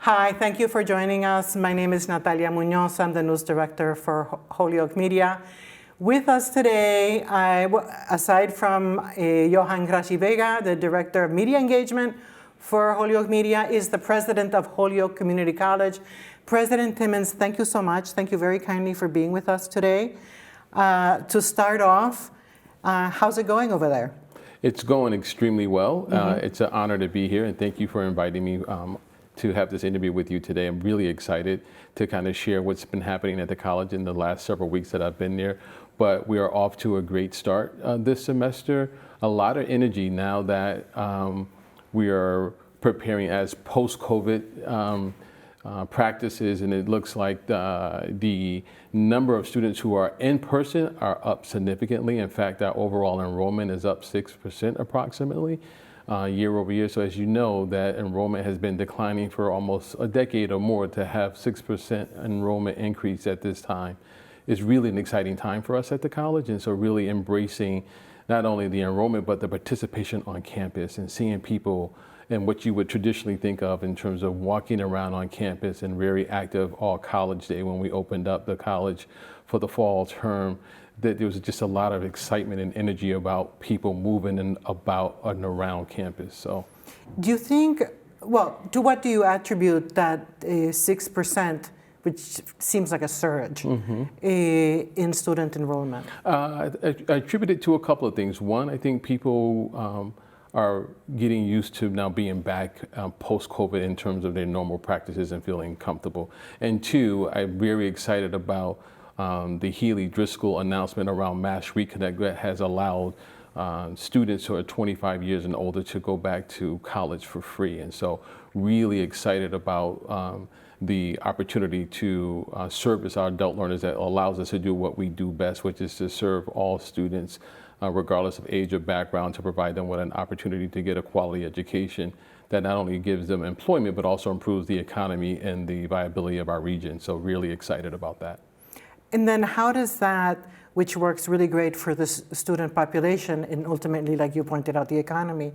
Hi, thank you for joining us. My name is Natalia Munoz. I'm the news director for Holyoke Media. With us today, aside from Johan Graci Vega, the director of media engagement for Holyoke Media, is the president of Holyoke Community College. President Timmons, thank you so much. Thank you very kindly for being with us today. To start off, how's it going over there? It's going extremely well. It's an honor to be here, and thank you for inviting me to have this interview with you today. I'm really excited to kind of share what's been happening at the college in the last several weeks that I've been there. But we are off to a great start this semester. A lot of energy now that we are preparing as post-COVID practices, and it looks like the number of students who are in person are up significantly. In fact, our overall enrollment is up 6% approximately year over year. So as you know, that enrollment has been declining for almost a decade or more. To have 6% enrollment increase at this time is really an exciting time for us at the college. And so really embracing not only the enrollment, but the participation on campus and seeing people and what you would traditionally think of in terms of walking around on campus and very active all college day when we opened up the college for the fall term, that there was just a lot of excitement and energy about people moving and about and around campus. So, do you think, well, to what do you attribute that 6%, which seems like a surge in student enrollment? I attribute it to a couple of things. One, I think people are getting used to now being back post-COVID in terms of their normal practices and feeling comfortable. And two, I'm very excited about the Healy-Driscoll announcement around Mass Reconnect that has allowed students who are 25 years and older to go back to college for free. And so really excited about the opportunity to service our adult learners that allows us to do what we do best, which is to serve all students regardless of age or background, to provide them with an opportunity to get a quality education that not only gives them employment, but also improves the economy and the viability of our region. So really excited about that. And then how does that, which works really great for the student population and ultimately, like you pointed out, the economy,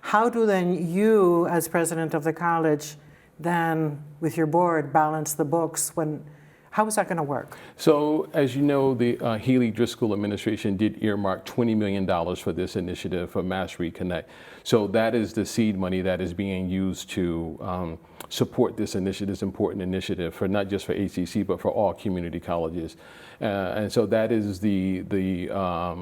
how do then you, as president of the college, then with your board, balance the books how is that going to work? So, as you know, the Healy-Driscoll administration did earmark $20 million for this initiative for Mass Reconnect. So that is the seed money that is being used to support this initiative, this important initiative, for not just for HCC, but for all community colleges. And so that is the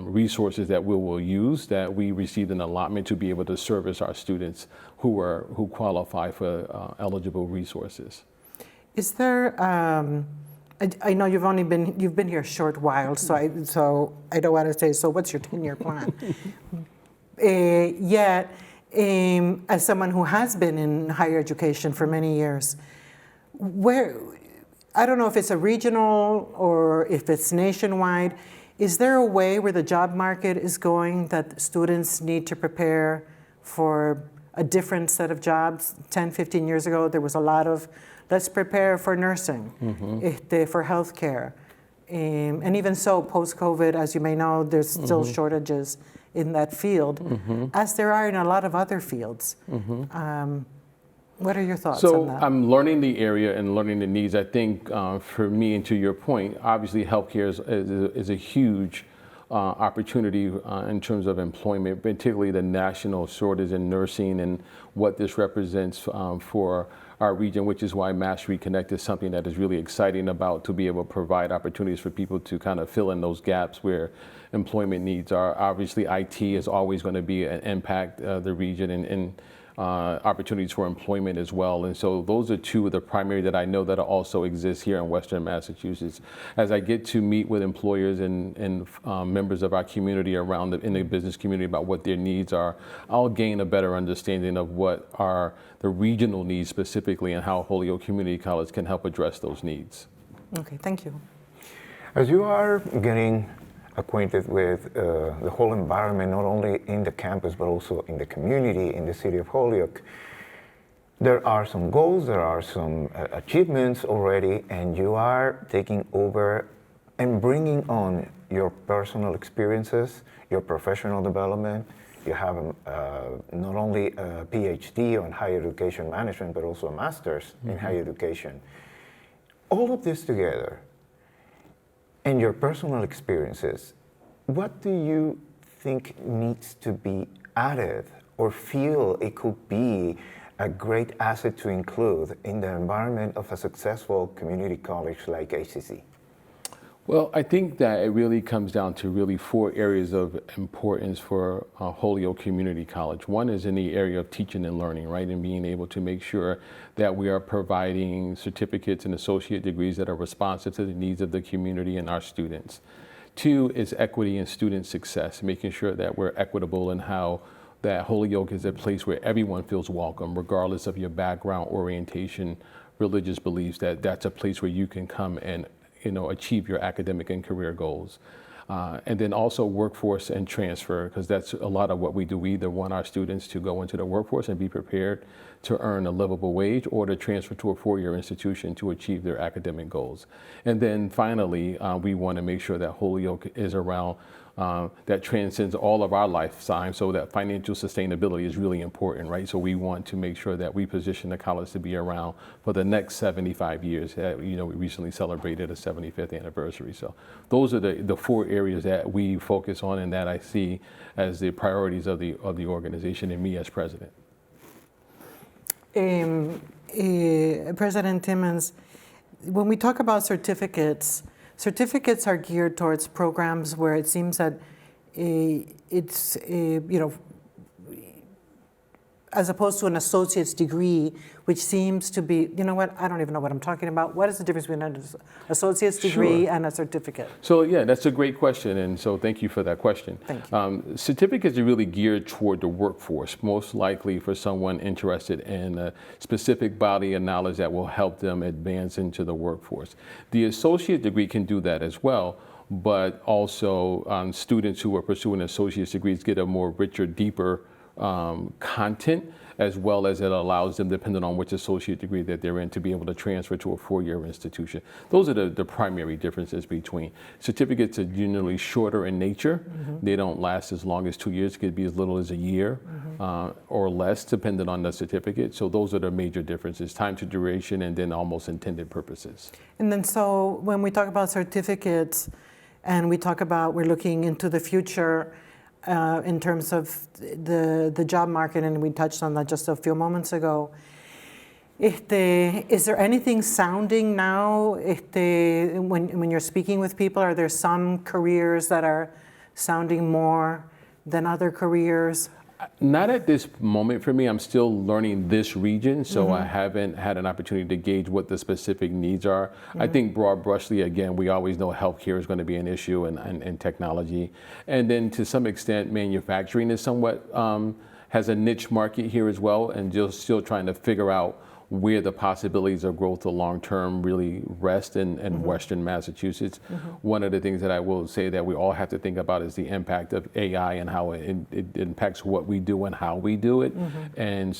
resources that we will use, that we received an allotment to be able to service our students who qualify for eligible resources. Is there, I know you've been here a short while, so I don't want to say, so what's your 10-year plan? Yet, as someone who has been in higher education for many years, I don't know if it's a regional or if it's nationwide, is there a way where the job market is going that students need to prepare for a different set of jobs? 10, 15 years ago, there was a lot of, let's prepare for nursing, for healthcare. And even so, post-COVID, as you may know, there's still shortages in that field, as there are in a lot of other fields. What are your thoughts on that? So I'm learning the area and learning the needs. I think for me, and to your point, obviously healthcare is a huge opportunity in terms of employment, particularly the national shortage in nursing and what this represents for our region, which is why Mass Reconnect is something that is really exciting about, to be able to provide opportunities for people to kind of fill in those gaps where employment needs are. Obviously, IT is always going to be an impact the region and opportunities for employment as well. And so those are two of the primary that I know that also exist here in Western Massachusetts. As I get to meet with employers and members of our community in the business community about what their needs are, I'll gain a better understanding of what are the regional needs specifically and how Holyoke Community College can help address those needs. Okay, thank you. As you are getting acquainted with the whole environment, not only in the campus, but also in the community, in the city of Holyoke, there are some goals, there are some achievements already, and you are taking over and bringing on your personal experiences, your professional development, You have not only a PhD on higher education management, but also a master's in higher education. All of this together, and your personal experiences, what do you think needs to be added or feel it could be a great asset to include in the environment of a successful community college like HCC? Well, I think that it really comes down to really 4 areas of importance for Holyoke Community College. One is in the area of teaching and learning, right, and being able to make sure that we are providing certificates and associate degrees that are responsive to the needs of the community and our students. 2 is equity and student success, making sure that we're equitable in how that Holyoke is a place where everyone feels welcome, regardless of your background, orientation, religious beliefs, that's a place where you can come and achieve your academic and career goals. And then also workforce and transfer, because that's a lot of what we do. We either want our students to go into the workforce and be prepared to earn a livable wage, or to transfer to a 4-year institution to achieve their academic goals. And then finally, we want to make sure that Holyoke is around that transcends all of our lifetime, so that financial sustainability is really important, right? So we want to make sure that we position the college to be around for the next 75 years. We recently celebrated a 75th anniversary. So those are the 4 areas that we focus on and that I see as the priorities of the organization and me as president. President Timmons, when we talk about certificates are geared towards programs where it seems that it's as opposed to an associate's degree, which seems to be, I don't even know what I'm talking about. What is the difference between an associate's degree and a certificate? So yeah, that's a great question, and so thank you for that question. Thank you. Certificates are really geared toward the workforce, most likely for someone interested in a specific body of knowledge that will help them advance into the workforce. The associate degree can do that as well, but also students who are pursuing associate's degrees get a more richer, deeper content, as well as it allows them, depending on which associate degree that they're in, to be able to transfer to a 4-year institution. Those are the primary differences between. Certificates are generally shorter in nature. They don't last as long as 2 years. It could be as little as a year or less, depending on the certificate. So those are the major differences: time to duration, and then almost intended purposes. And then so when we talk about certificates and we talk about we're looking into the future, in terms of the job market, and we touched on that just a few moments ago. Is there anything sounding now, when you're speaking with people, are there some careers that are sounding more than other careers? Not at this moment for me. I'm still learning this region, so I haven't had an opportunity to gauge what the specific needs are. I think broad brushly, again, we always know healthcare is going to be an issue, and technology. And then to some extent, manufacturing is somewhat, has a niche market here as well, and just still trying to figure out where the possibilities of growth long term really rest in Western Massachusetts. One of the things that I will say that we all have to think about is the impact of AI and how it impacts what we do and how we do it. And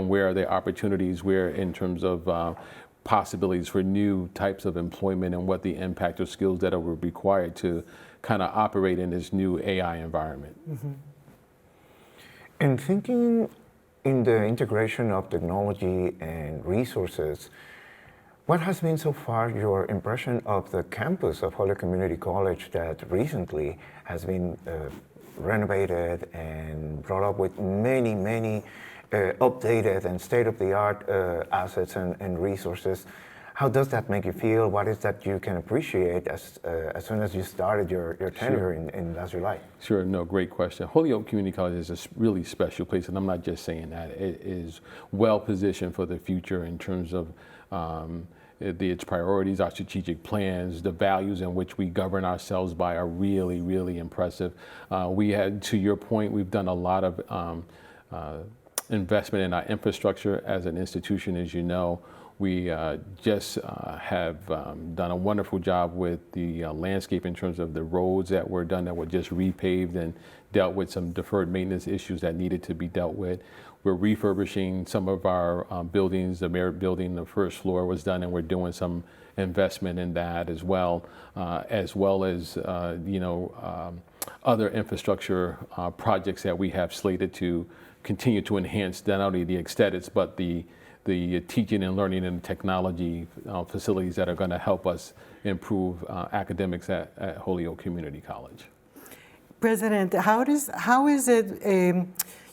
where are the opportunities where, in terms of possibilities for new types of employment, and what the impact of skills that are required to kind of operate in this new AI environment. And thinking in the integration of technology and resources, what has been so far your impression of the campus of Holyoke Community College that recently has been renovated and brought up with many updated and state-of-the-art assets and resources? How does that make you feel? What is that you can appreciate as soon as you started your tenure in last July? Sure, no, great question. Holyoke Community College is a really special place, and I'm not just saying that. It is well positioned for the future in terms of its priorities, our strategic plans, the values in which we govern ourselves by are really, really impressive. We had, to your point, we've done a lot of investment in our infrastructure as an institution, as you know. We just have done a wonderful job with the landscape in terms of the roads that were done, that were just repaved, and dealt with some deferred maintenance issues that needed to be dealt with. We're refurbishing some of our buildings. The Merit Building, the first floor was done, and we're doing some investment in that as well as other infrastructure projects that we have slated to continue to enhance not only the aesthetics, but the teaching and learning and technology facilities that are going to help us improve academics at Holyoke Community College. President, how is it,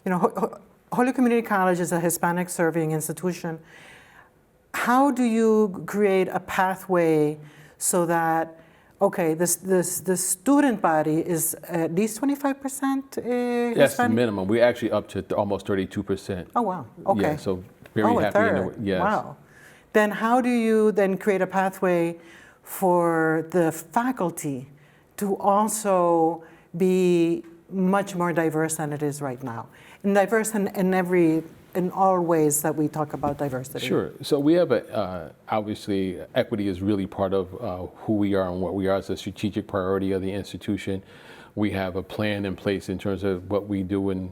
Holyoke Community College is a Hispanic serving institution. How do you create a pathway so that, okay, the student body is at least 25% Hispanic? That's the minimum. We're actually up to almost 32%. Oh, wow. Okay. Yeah, so very happy. A third. Yes. Wow. Then how do you then create a pathway for the faculty to also be much more diverse than it is right now? And diverse in all ways that we talk about diversity. Sure. So we have obviously, equity is really part of who we are and what we are as a strategic priority of the institution. We have a plan in place in terms of what we do and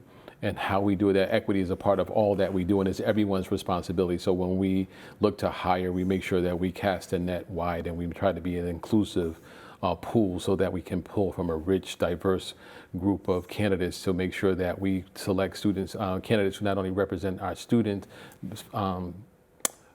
how we do it. That equity is a part of all that we do, and it's everyone's responsibility. So when we look to hire, we make sure that we cast the net wide and we try to be an inclusive pool so that we can pull from a rich, diverse group of candidates to make sure that we select candidates who not only represent our student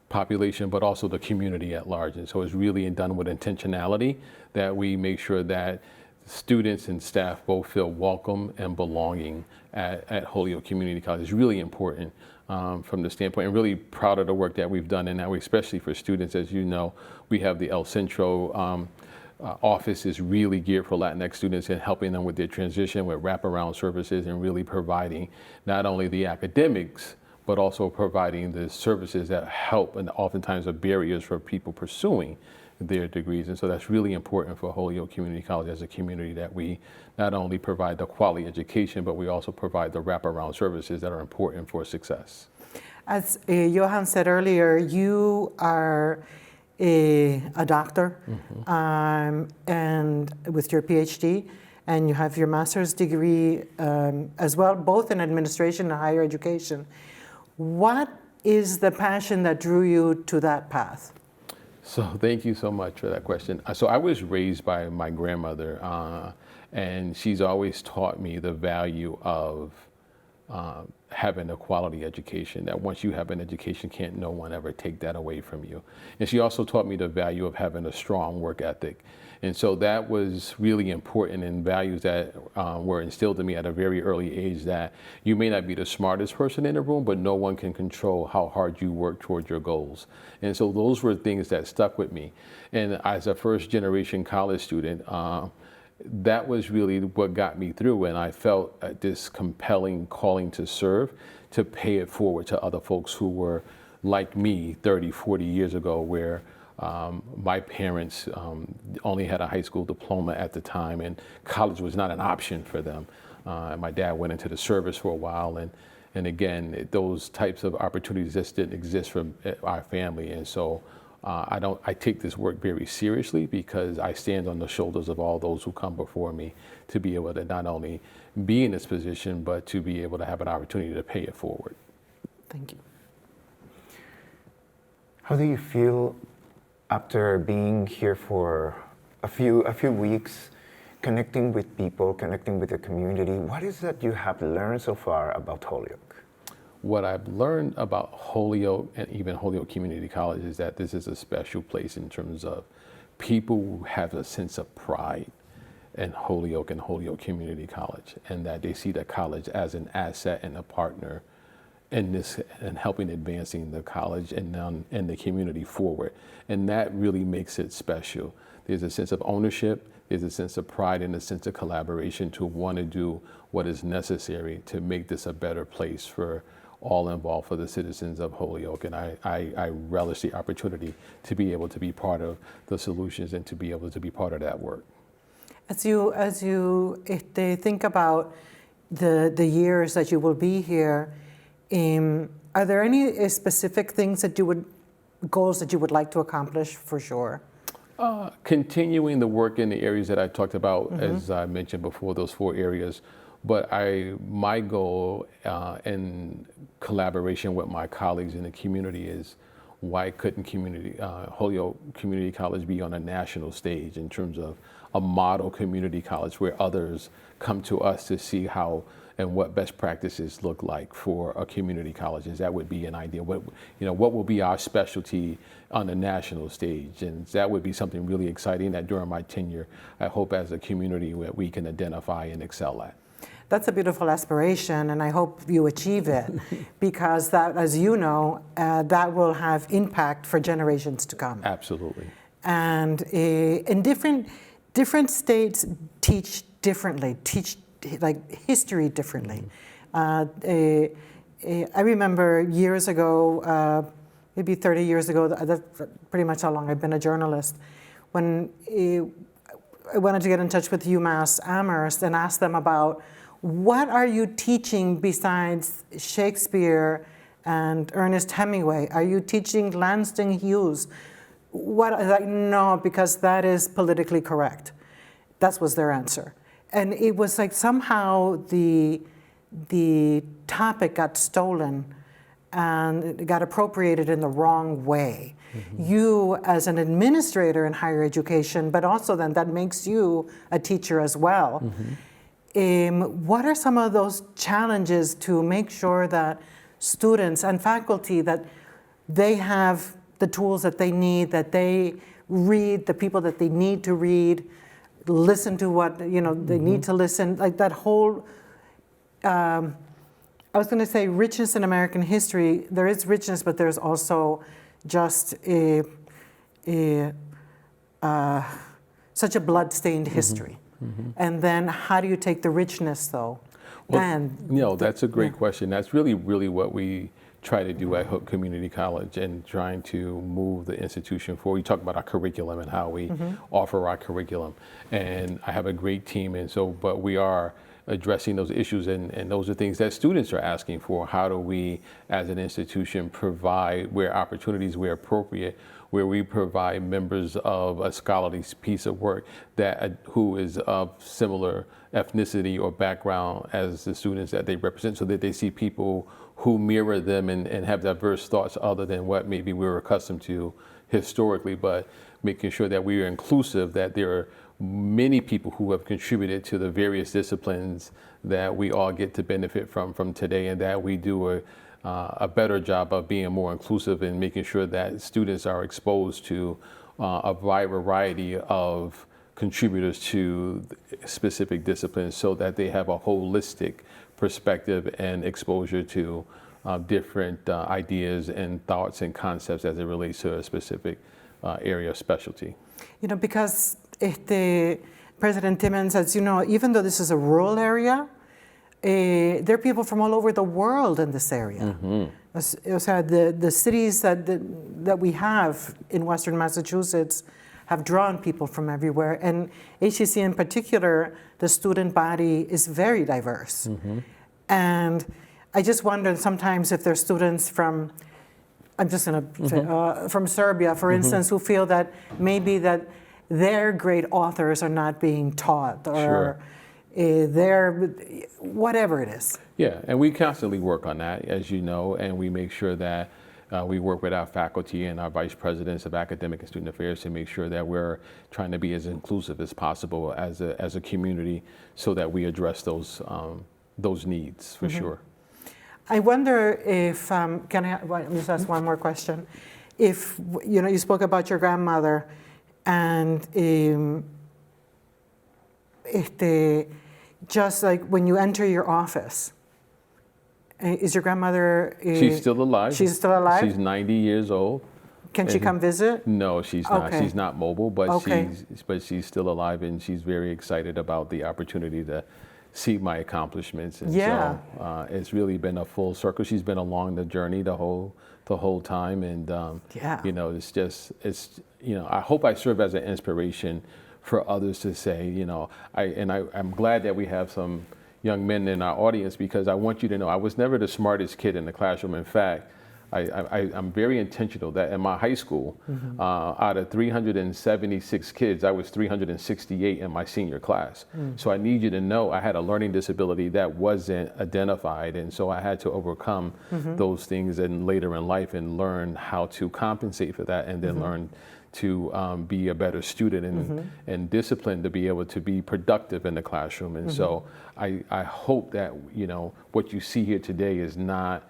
population, but also the community at large. And so it's really done with intentionality that we make sure that students and staff both feel welcome and belonging at Holyoke Community College. It's really important from the standpoint, and really proud of the work that we've done. And now, especially for students, as you know, we have the El Centro office is really geared for Latinx students and helping them with their transition with wraparound services and really providing not only the academics, but also providing the services that help and oftentimes are barriers for people pursuing their degrees. And so that's really important for Holyoke Community College as a community, that we not only provide the quality education, but we also provide the wraparound services that are important for success. As Johan said earlier, you are a doctor, and with your PhD, and you have your master's degree as well, both in administration and higher education. What is the passion that drew you to that path? So thank you so much for that question. So I was raised by my grandmother, and she's always taught me the value of having a quality education, that once you have an education, can't no one ever take that away from you. And she also taught me the value of having a strong work ethic. And so that was really important, in values that were instilled in me at a very early age, that you may not be the smartest person in the room, but no one can control how hard you work towards your goals. And so those were things that stuck with me. And as a first generation college student, that was really what got me through, and I felt this compelling calling to serve, to pay it forward to other folks who were like me 30, 40 years ago, where my parents only had a high school diploma at the time, and college was not an option for them. My dad went into the service for a while, and again, those types of opportunities just didn't exist for our family. And so I take this work very seriously, because I stand on the shoulders of all those who come before me to be able to not only be in this position, but to be able to have an opportunity to pay it forward. Thank you. How do you feel after being here for a few weeks, connecting with people, connecting with the community? What is that you have learned so far about Holyoke? What I've learned about Holyoke, and even Holyoke Community College, is that this is a special place in terms of people who have a sense of pride in Holyoke and Holyoke Community College, and that they see the college as an asset and a partner in this, and helping advancing the college and the community forward. And that really makes it special. There's a sense of ownership, there's a sense of pride, and a sense of collaboration to want to do what is necessary to make this a better place for all involved, for the citizens of Holyoke. And I relish the opportunity to be able to be part of the solutions and to be able to be part of that work. As you think about the years that you will be here, are there any specific things goals that you would like to accomplish for sure? Continuing the work in the areas that I talked about, as I mentioned before, those 4 areas. But my goal in collaboration with my colleagues in the community is why couldn't Holyoke Community College be on a national stage in terms of a model community college where others come to us to see how and what best practices look like for a community colleges. That would be an idea. What will be our specialty on the national stage? And that would be something really exciting that during my tenure, I hope as a community that we can identify and excel at. That's a beautiful aspiration, and I hope you achieve it, because that, as you know, that will have impact for generations to come. Absolutely. And in different states teach differently, teach like history differently. I remember years ago, maybe 30 years ago, that's pretty much how long I've been a journalist, when I wanted to get in touch with UMass Amherst and ask them about what are you teaching besides Shakespeare and Ernest Hemingway? Are you teaching Langston Hughes? No, because that is politically correct. That was their answer. And it was like somehow the topic got stolen and it got appropriated in the wrong way. Mm-hmm. You as an administrator in higher education, but also then that makes you a teacher as well. Mm-hmm. What are some of those challenges to make sure that students and faculty, that they have the tools that they need, that they read the people that they need to read, listen to what they need to listen, like that whole, I was going to say richness in American history. There is richness, but there's also just such a blood-stained history. Mm-hmm. And then how do you take the richness, though? Well, that's a great question. That's really what we try to do at Hook Community College, and trying to move the institution forward. We talk about our curriculum and how we offer our curriculum. And I have a great team, but we are addressing those issues, and those are things that students are asking for. How do we, as an institution, provide where opportunities, where appropriate, where we provide members of a scholarly piece of work who is of similar ethnicity or background as the students that they represent, so that they see people who mirror them and have diverse thoughts other than what maybe we're accustomed to historically, but making sure that we are inclusive, that there are many people who have contributed to the various disciplines that we all get to benefit from today, and that we do a better job of being more inclusive and making sure that students are exposed to a wide variety of contributors to specific disciplines, so that they have a holistic perspective and exposure to different ideas and thoughts and concepts as it relates to a specific area of specialty. Because President Timmons, as you know, even though this is a rural area, there are people from all over the world in this area. Mm-hmm. The cities that we have in Western Massachusetts have drawn people from everywhere. And HCC in particular, the student body is very diverse. Mm-hmm. And I just wonder sometimes if there's students from, I'm just going to say, from Serbia, for instance, who feel that maybe that their great authors are not being taught, or their, whatever it is. Yeah, and we constantly work on that, as you know, and we make sure that we work with our faculty and our vice presidents of academic and student affairs to make sure that we're trying to be as inclusive as possible as a community, so that we address those needs for sure. I wonder if, can I just ask one more question? If, you spoke about your grandmother, and just like when you enter your office, is your grandmother? She's still alive. She's still alive? She's 90 years old. Can she come visit? No, she's not. Okay. She's not mobile, but Okay. she's still alive, and she's very excited about the opportunity to see my accomplishments. And Yeah. so it's really been a full circle. She's been along the journey the whole time, and I hope I serve as an inspiration for others to say, I'm glad that we have some young men in our audience, because I want you to know I was never the smartest kid in the classroom. In fact, I'm very intentional that in my high school, out of 376 kids, I was 368 in my senior class. So I need you to know I had a learning disability that wasn't identified, and so I had to overcome those things and later in life and learn how to compensate for that, and then learn to be a better student and disciplined to be able to be productive in the classroom. And so I hope that, you know, what you see here today is not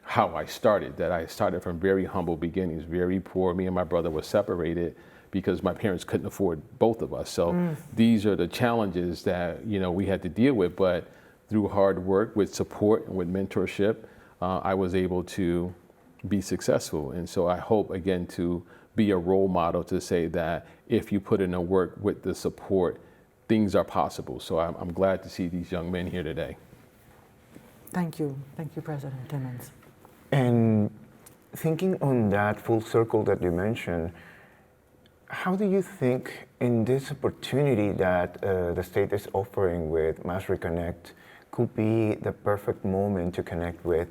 how I started, that I started from very humble beginnings, very poor. Me and my brother were separated because my parents couldn't afford both of us. So these are the challenges that, you know, we had to deal with, but through hard work, with support and with mentorship, I was able to be successful. And so I hope, again, to be a role model to say that if you put in the work with the support, things are possible. So I'm glad to see these young men here today. Thank you, President Timmons. And thinking on that full circle that you mentioned, how do you think in this opportunity that the state is offering with Mass Reconnect could be the perfect moment to connect with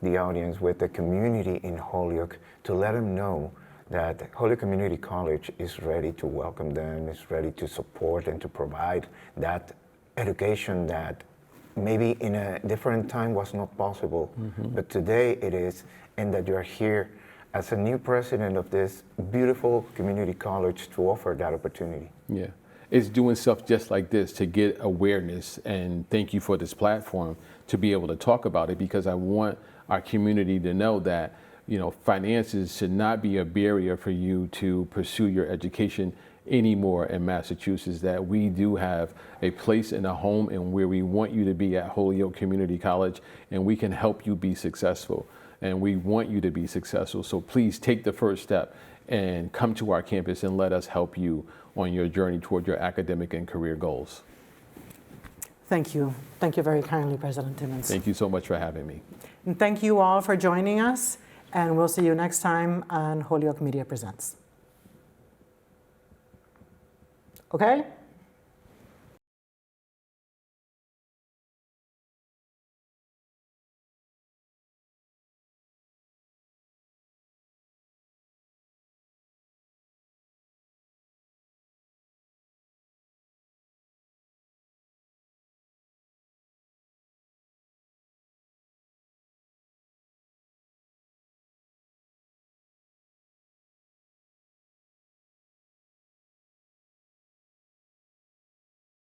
the audience, with the community in Holyoke, to let them know that Holyoke Community College is ready to welcome them, is ready to support and to provide that education that maybe in a different time was not possible, but today it is, and that you're here as a new president of this beautiful community college to offer that opportunity. Yeah, it's doing stuff just like this to get awareness, and thank you for this platform to be able to talk about it, because I want our community to know that, you know, finances should not be a barrier for you to pursue your education anymore in Massachusetts, that we do have a place and a home and where we want you to be at Holyoke Community College, and we can help you be successful, and we want you to be successful. So please take the first step and come to our campus and let us help you on your journey toward your academic and career goals. Thank you. Thank you very kindly, President Timmons. Thank you so much for having me. And thank you all for joining us, and we'll see you next time on Holyoke Media Presents. Okay?